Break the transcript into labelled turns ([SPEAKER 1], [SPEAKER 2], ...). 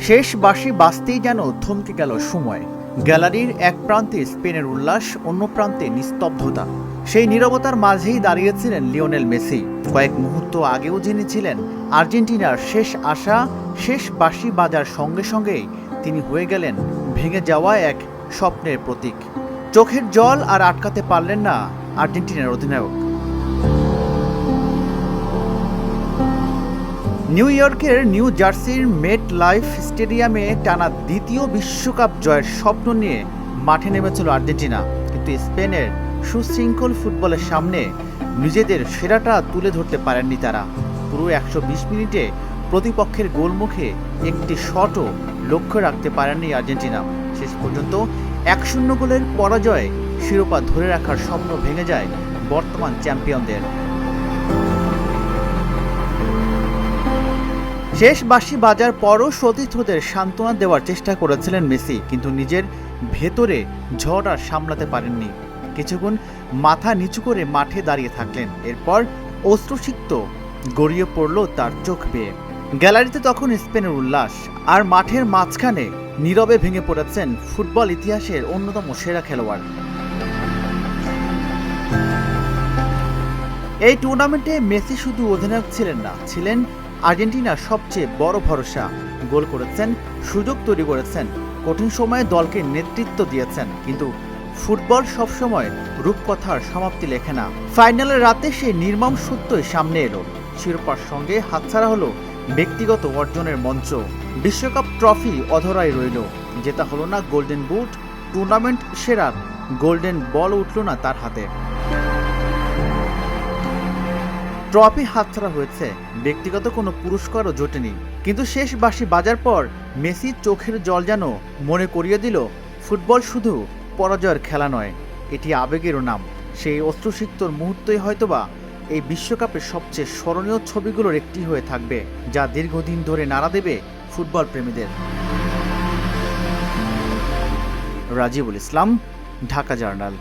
[SPEAKER 1] শেষ বাঁশি বাজতেই যেন থমকে গেল সময়। গ্যালারির এক প্রান্তে স্পেনের উল্লাস, অন্য প্রান্তে নিস্তব্ধতা। সেই নীরবতার মাঝেই দাঁড়িয়েছিলেন লিওনেল মেসি। কয়েক মুহূর্ত আগেও যিনি ছিলেন আর্জেন্টিনার শেষ আশা, শেষ বাঁশি বাজার সঙ্গে সঙ্গেই তিনি হয়ে গেলেন ভেঙে যাওয়া এক স্বপ্নের প্রতীক। চোখের জল আর আটকাতে পারলেন না আর্জেন্টিনার অধিনায়ক। নিউ ইয়র্কের নিউ জার্সির মেট লাইফ স্টেডিয়ামে টানা দ্বিতীয় বিশ্বকাপ জয়ের স্বপ্ন নিয়ে মাঠে নেমেছিল আর্জেন্টিনা। কিন্তু স্পেনের সুশৃঙ্খল ফুটবলের সামনে নিজেদের সেরাটা তুলে ধরতে পারেননি তারা। পুরো 120 মিনিটে প্রতিপক্ষের গোলমুখে একটি শটও লক্ষ্য রাখতে পারেননি আর্জেন্টিনা। শেষ পর্যন্ত 1-0 গোলের পরাজয়ে শিরোপা ধরে রাখার স্বপ্ন ভেঙে যায় বর্তমান চ্যাম্পিয়নদের। শেষ বাঁশি বাজার পরও সতীর্থদের সান্ত্বনা দেওয়ার চেষ্টা করেছিলেন মেসি, কিন্তু নিজের ভেতরে ঝড় আর সামলাতে পারেননি। কিছুক্ষণ মাথা নিচু করে মাঠে দাঁড়িয়ে থাকলেন। এরপর অশ্রুসিক্ত গড়িয়ে পড়ল তার চোখ বেয়ে। গ্যালারিতে তখন স্পেনের উল্লাস, আর মাঠের মাঝখানে নীরবে ভেঙে পড়েছেন ফুটবল ইতিহাসের অন্যতম সেরা খেলোয়াড়। এই টুর্নামেন্টে মেসি শুধু অধিনায়ক ছিলেন না, ছিলেন আর্জেন্টিনার সবচেয়ে বড় ভরসা। গোল করেছেন, সুযোগ তৈরি করেছেন, কঠিন সময়ে দলকে নেতৃত্ব দিয়েছেন। কিন্তু ফুটবল সবসময় রূপকথার সমাপ্তি লেখে না। ফাইনালের রাতে সেই নির্মম সত্যই সামনে এলো। শিরোপার সঙ্গে হাতছাড়া হলো ব্যক্তিগত অর্জনের মঞ্চ। বিশ্বকাপ ট্রফি অধরাই রইল। জেতা হলো না গোল্ডেন বুট, টুর্নামেন্ট সেরার গোল্ডেন বল উঠল না তার হাতে। ট্রফি হাতছাড়া হয়েছে, ব্যক্তিগত কোনো পুরস্কারও জোটেনি। কিন্তু শেষ বাঁশি বাজার পর মেসির চোখের জল যেন মনে করিয়ে দিল, ফুটবল শুধু পরাজয়ের খেলা নয়, এটি আবেগেরও নাম। সেই অশ্রুসিক্তর মুহূর্তই হয়তোবা এই বিশ্বকাপের সবচেয়ে স্মরণীয় ছবিগুলোর একটি হয়ে থাকবে, যা দীর্ঘদিন ধরে নাড়া দেবে ফুটবল প্রেমীদের। রাজিবুল ইসলাম, ঢাকা জার্নাল।